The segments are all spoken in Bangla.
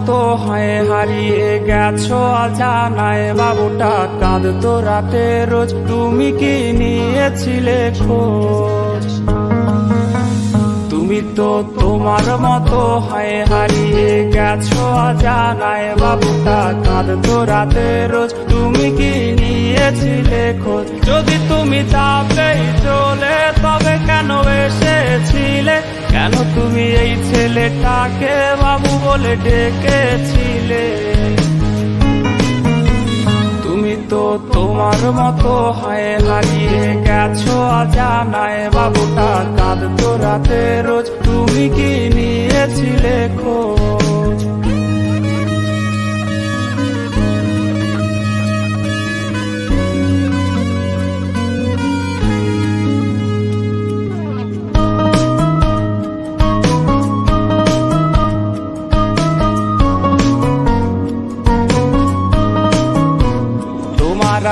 মতো হয় হারিয়ে গেছো অজানায়, বাবুটা কাঁদতো রাতে রোজ, তুমি কি নিয়েছিলে খোঁজ? তুমি তো তোমার মতো হয় হারিয়ে গেছো অজানায়, বাবুটা কাঁদতো রাতে রোজ, তুমি কি নিয়েছিলে খোঁজ? যদি তুমি যাবেই চলে তবে কেন এসেছিলে? কেন তুমি এই ছেলেটাকে বাবু বলে ডেকেছিলে? তুমি তো তোমার মতো হয় হারিয়ে গেছো অজানায়, বাবুটা কাঁদতো রাতে রোজ, তুমি কি নিয়েছিলে খোঁজ?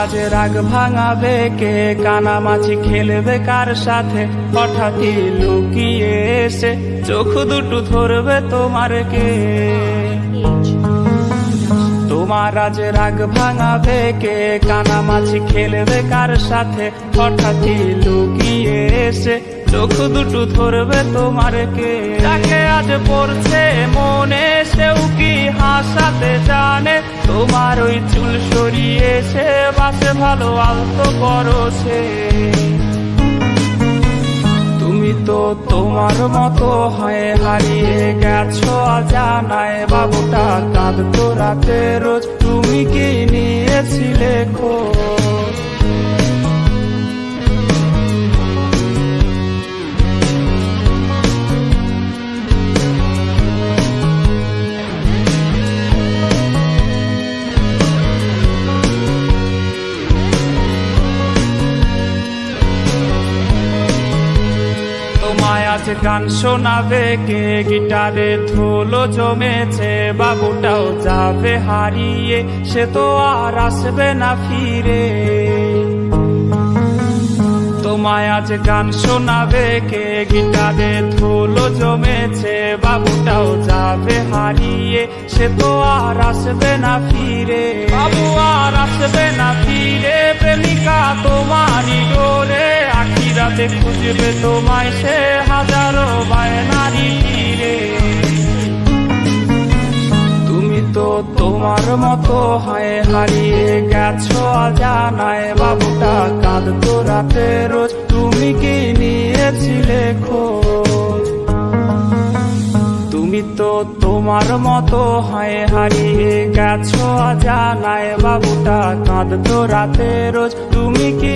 আজ রাগ ভাঙাবে কে? কানামাছি খেলবে কার সাথে? হঠাৎই লুকিয়ে এসে চোখ দুটো ধরবে তোমার কে? তোমার আজ রাগ ভাঙাবে কে? কানামাছি খেলবে কার সাথে? হঠাৎই লুকিয়ে এসে চোখ দুটো ধরবে তোমার কে? যাকে আজ পড়ছে মনে সেও কি হাসাতে জানে? তোমার ওই চুল সরিয়ে সে বাসে ভালো আলতো করছে। তুমি তো তোমার মতো হয় হারিয়ে গেছো অজানায়, বাবুটা কাঁদতো রাতে রোজ, তুমি কি নিয়েছিলে খোঁজ? তোমায় আজ গান শোনাবে কে? গিটারে ধুলো জমেছে, বাবুটাও যাবে হারিয়ে, সে তো আর আসবে না ফিরে। তোমায় আজ গান শোনাবে কে? গিটারে ধুলো জমেছে, বাবুটাও যাবে হারিয়ে, সে তো আর আসবে না ফিরে। বাবু আর আসবে না ফিরে, প্রেমিকা তোমারই ডোরে, আখিরাতে খুঁজবে তোমায় সে হাজারো বায়নারি তীরে। তুমি তো তোমার মতো হয় হারিয়ে গেছো অজানায়, বাবুটা কাঁদতো রাতে রোজ, তুমি কি নিয়েছিলে খোঁজ? তুমি তো তোমার মতো হয় হারিয়ে গেছো অজানায়, বাবুটা কাঁদতো রাতে রোজ, তুমি কি